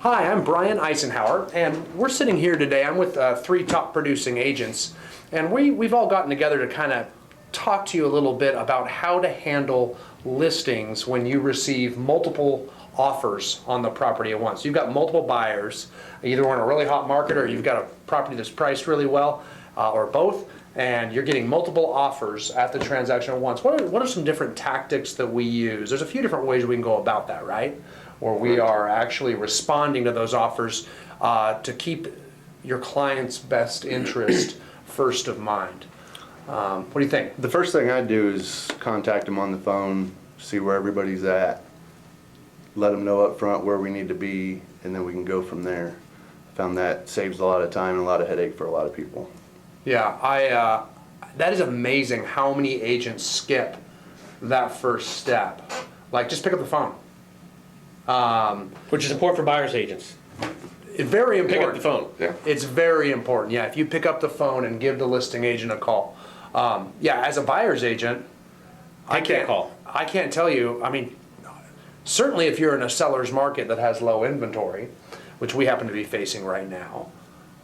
Hi, I'm Brian Icenhower, and we're sitting here today. I'm with three top producing agents, and we've all gotten together to kind of talk to you a little bit about how to handle listings when you receive multiple offers on the property at once. You've got multiple buyers, either we're in a really hot market or you've got a property that's priced really well, or both, and you're getting multiple offers at the transaction at once. What are some different tactics that we use? There's a few different ways we can go about that, right? Where we are actually responding to those offers to keep your client's best interest first of mind. What do you think? The first thing I do is contact them on the phone, see where everybody's at, let them know up front where we need to be, and then we can go from there. I found that saves a lot of time and a lot of headache for a lot of people. Yeah, that is amazing how many agents skip that first step. Like, just pick up the phone. Which is important for buyer's agents. It's very important. Pick up the phone. Yeah. It's very important. Yeah, if you pick up the phone and give the listing agent a call. Yeah, as a buyer's agent, I can't tell you. I mean, certainly if you're in a seller's market that has low inventory, which we happen to be facing right now,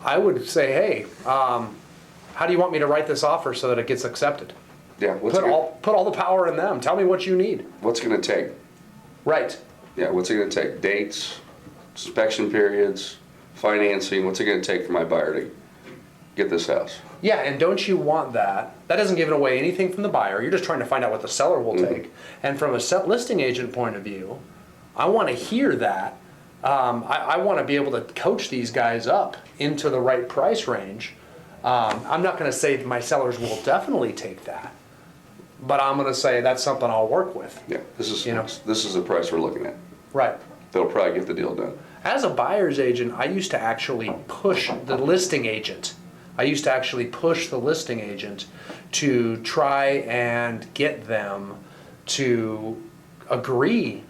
I would say, hey, how do you want me to write this offer so that it gets accepted? Yeah, Put all the power in them. Tell me what you need. what's it going to take? Right. Yeah, what's it going to take? Dates, inspection periods, financing. What's it going to take for my buyer to get this house? Yeah, and don't you want that? That doesn't give away anything from the buyer. You're just trying to find out what the seller will take. And from a listing agent point of view, I want to hear that. I want to be able to coach these guys up into the right price range. I'm not going to say that my sellers will definitely take that, but I'm going to say that's something I'll work with. Yeah, this is the price we're looking at. Right. They'll probably get the deal done. As a buyer's agent, I used to actually push the listing agent. To try and get them to agree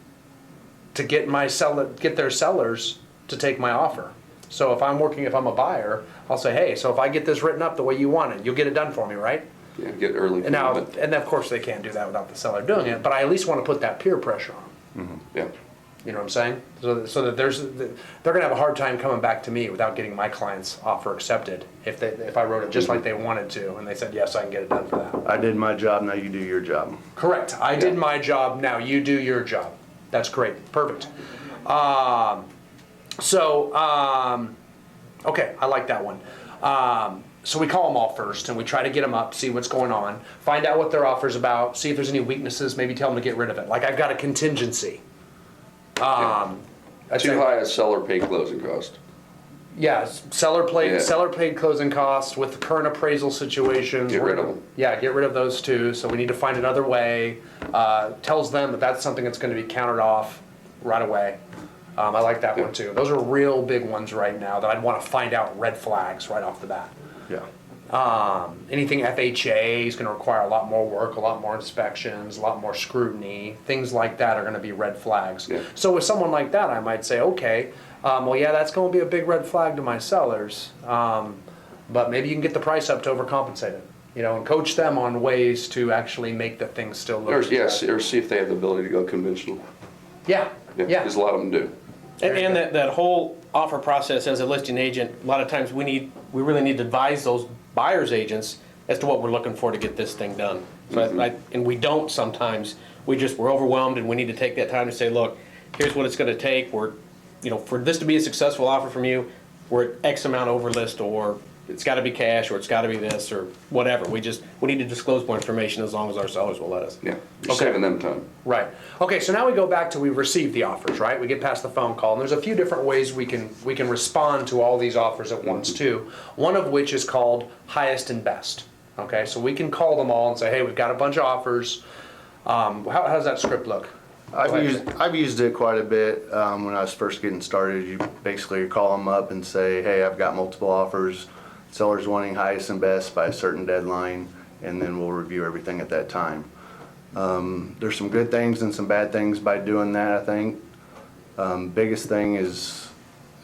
to get their sellers to take my offer. So if I'm a buyer, I'll say, hey, so if I get this written up the way you want it, you'll get it done for me, right? Yeah, get early. And of course they can't do that without the seller doing it, but I at least want to put that peer pressure on them. Yeah. You know what I'm saying? So that they're gonna have a hard time coming back to me without getting my client's offer accepted if I wrote it just like they wanted to and they said, yes, I can get it done for that. I did my job, now you do your job. Correct. I did my job, now you do your job. That's great. Perfect. Okay, I like that one. So we call them all first and we try to get them up, see what's going on, find out what their offer's about, see if there's any weaknesses, maybe tell them to get rid of it. Like, I've got a contingency. Too high a seller paid closing cost. Yeah, seller paid closing costs with the current appraisal situations. Get rid of them. Yeah, get rid of those too. So we need to find another way. Tells them that that's something that's going to be countered off right away. I like that one too. Those are real big ones right now that I'd want to find out red flags right off the bat. Yeah. Anything FHA is going to require a lot more work, a lot more inspections, a lot more scrutiny. Things like that are going to be red flags. Yeah. So with someone like that, I might say, okay, well, yeah, that's going to be a big red flag to my sellers, but maybe you can get the price up to overcompensate it, and coach them on ways to actually make the thing still look. Or see if they have the ability to go conventional. Yeah. Because a lot of them do. And that whole offer process as a listing agent, a lot of times we really need to advise those buyer's agents as to what we're looking for to get this thing done. So and we don't sometimes. We're overwhelmed and we need to take that time to say, look, here's what it's going to take. For this to be a successful offer from you, we're at X amount over list, or it's got to be cash, or it's got to be this, or whatever. We need to disclose more information as long as our sellers will let us. Yeah, you're saving them time. Right. Okay, so now we go back to we've received the offers, right? We get past the phone call, and there's a few different ways we can respond to all these offers at once too. One of which is called highest and best. Okay, so we can call them all and say, hey, we've got a bunch of offers. How does that script look? I've used it quite a bit when I was first getting started. You basically call them up and say, hey, I've got multiple offers. Seller's wanting highest and best by a certain deadline, and then we'll review everything at that time. There's some good things and some bad things by doing that, I think. Biggest thing is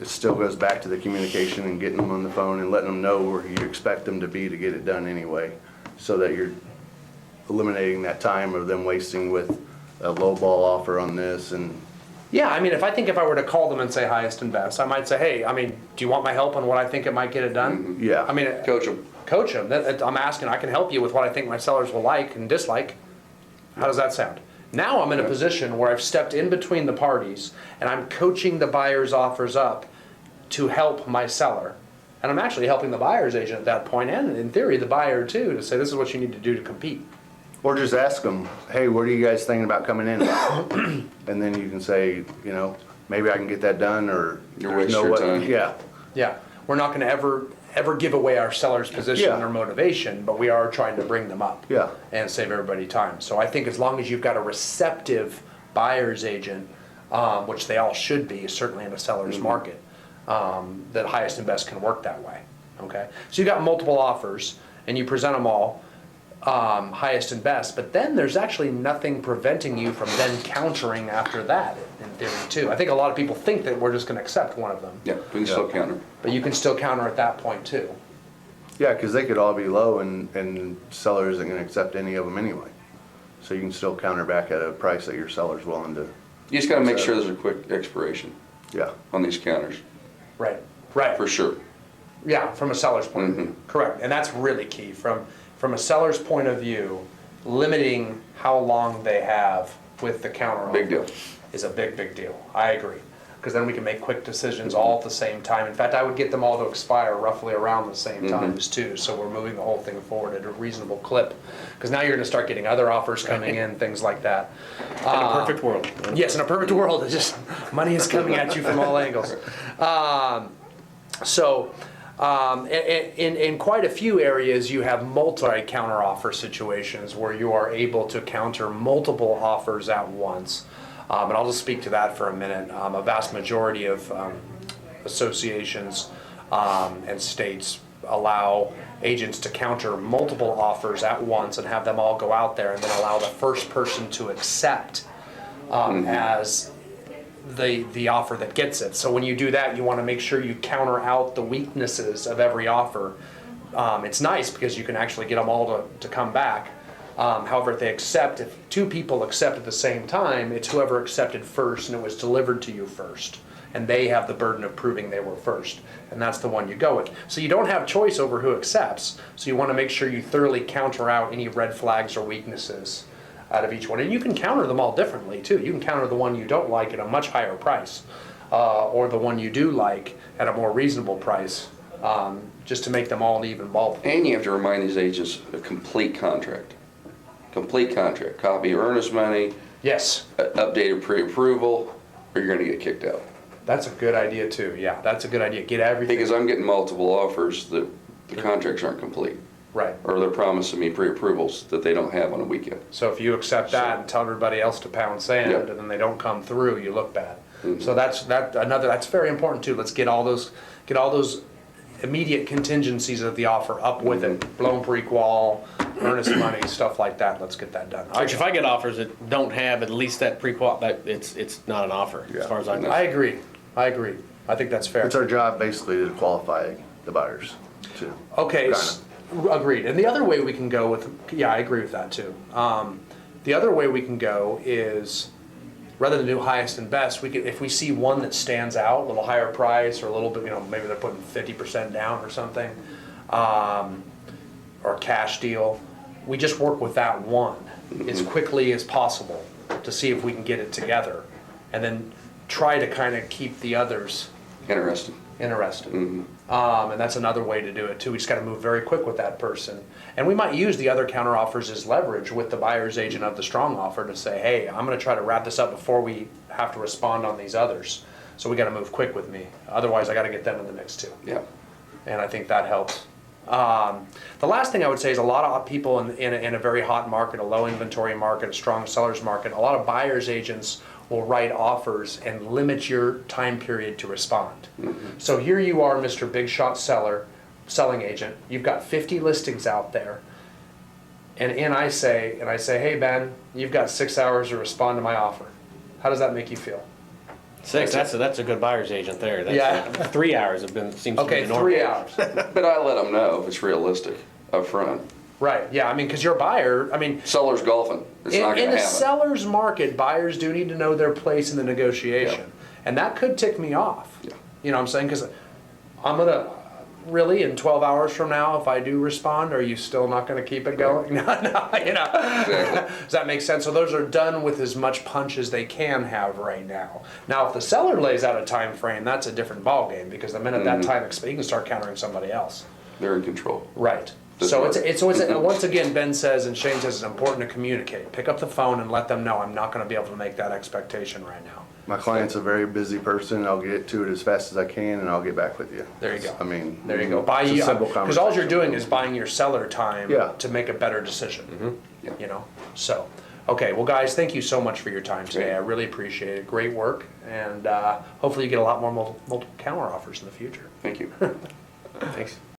it still goes back to the communication and getting them on the phone and letting them know where you expect them to be to get it done anyway, so that you're eliminating that time of them wasting with a low ball offer on this and Yeah, I mean, if I were to call them and say highest and best, I might say, hey, I mean, do you want my help on what I think it might get it done? Yeah. I mean, Coach them. coach them. I'm asking, I can help you with what I think my sellers will like and dislike. How does that sound? Now I'm in a position where I've stepped in between the parties and I'm coaching the buyer's offers up to help my seller. And I'm actually helping the buyer's agent at that point, and in theory, the buyer too, to say this is what you need to do to compete. Or just ask them, hey, what are you guys thinking about coming in? And then you can say, you know, maybe I can get that done, or You're there's wasting no your way. time. Yeah, Yeah, we're not gonna ever give away our seller's position Yeah. or motivation, but we are trying to bring them up. Yeah. And save everybody time. So I think as long as you've got a receptive buyer's agent, which they all should be, certainly in a seller's market, that highest and best can work that way, okay? So you got multiple offers, and you present them all, highest and best, but then there's actually nothing preventing you from then countering after that, in theory too. I think a lot of people think that we're just gonna accept one of them, Yeah, we can still counter. but you can still counter at that point too. yeah, because they could all be low, and seller isn't gonna accept any of them anyway. So you can still counter back at a price that your seller's willing to, You just gotta make sure there's a quick expiration yeah. on these counters, Right, right. for sure. Yeah, from a seller's point of view, correct, and that's really key, from a seller's point of view, limiting how long they have with the counter offer Big deal. is a big deal, I agree, because then we can make quick decisions all at the same time. In fact, I would get them all to expire roughly around the same times too, so we're moving the whole thing forward at a reasonable clip, because now you're gonna start getting other offers coming in, things like that. In a perfect world. Yes, in a perfect world, it's just, money is coming at you from all angles. In quite a few areas, you have multi-counteroffer situations where you are able to counter multiple offers at once. And I'll just speak to that for a minute. A vast majority of associations and states allow agents to counter multiple offers at once and have them all go out there, and then allow the first person to accept as the offer that gets it. So when you do that, you want to make sure you counter out the weaknesses of every offer. It's nice because you can actually get them all to come back. However, if they accept, if two people accept at the same time, it's whoever accepted first and it was delivered to you first. And they have the burden of proving they were first. And that's the one you go with. So you don't have choice over who accepts. So you want to make sure you thoroughly counter out any red flags or weaknesses out of each one. And you can counter them all differently too. You can counter the one you don't like at a much higher price, or the one you do like at a more reasonable price, just to make them all an even ballpark. And you have to remind these agents a complete contract. Complete contract, copy of earnest money, Yes, updated pre-approval, or you're gonna get kicked out. that's a good idea too. Yeah, that's a good idea. Get everything Because I'm getting multiple offers that the contracts aren't complete, right. or they're promising me pre-approvals that they don't have on a weekend. So if you accept that and tell everybody else to pound sand, Yep. and then they don't come through, you look bad. So that's very important too. Let's get all those immediate contingencies of the offer up with it. Blown pre-qual, earnest money, stuff like that. Let's get that done. Which if I get offers that don't have at least that pre-qual, that it's not an offer, as far as I know. I agree. I think that's fair. It's our job basically to qualify the buyers too. Okay, agreed. And the other way we can go with, yeah, I agree with that too. The other way we can go is, rather than do highest and best, we could, if we see one that stands out, a little higher price or a little bit, maybe they're putting 50% down or something, or a cash deal, we just work with that one as quickly as possible to see if we can get it together, and then try to kind of keep the others Interesting. interested. And that's another way to do it too. We just got to move very quick with that person. And we might use the other counter offers as leverage with the buyer's agent of the strong offer to say, hey, I'm going to try to wrap this up before we have to respond on these others. So we got to move quick with me. Otherwise, I got to get them in the mix too. Yeah. And I think that helps. The last thing I would say is a lot of people in a very hot market, a low inventory market, a strong seller's market, a lot of buyer's agents will write offers and limit your time period to respond. So here you are, Mr. Big Shot selling agent. You've got 50 listings out there. And I say, hey Ben, you've got 6 hours to respond to my offer. How does that make you feel? 6, that's a good buyer's agent there. That's Yeah. 3 hours seems to be Okay, the norm. 3 hours. But I let them know if it's realistic up front. Right, yeah, I mean, because your buyer, I mean, Seller's golfing. It's not in gonna a happen. seller's market, buyers do need to know their place in the negotiation. And that could tick me off. Yeah. You know what I'm saying? Because I'm gonna, really, in 12 hours from now, if I do respond, are you still not gonna keep it going? No, you know. Exactly. Does that make sense? So those are done with as much punch as they can have right now. Now, if the seller lays out a time frame, that's a different ballgame, because the minute that time expires, you can start countering somebody else. They're in control. Right. This So works. it's once again, Ben says and Shane says it's important to communicate. Pick up the phone and let them know I'm not gonna be able to make that expectation right now. My client's a very busy person. I'll get to it as fast as I can, and I'll get back with you. There you go. I mean, There you go. Buy it's a you, simple because all you're conversation. doing is buying your seller time Yeah. to make a better decision. Yeah. You know, so, okay, well, guys, thank you so much for your time today. Great. I really appreciate it. Great work, and hopefully you get a lot more multiple counter offers in the future. Thank you. Thanks.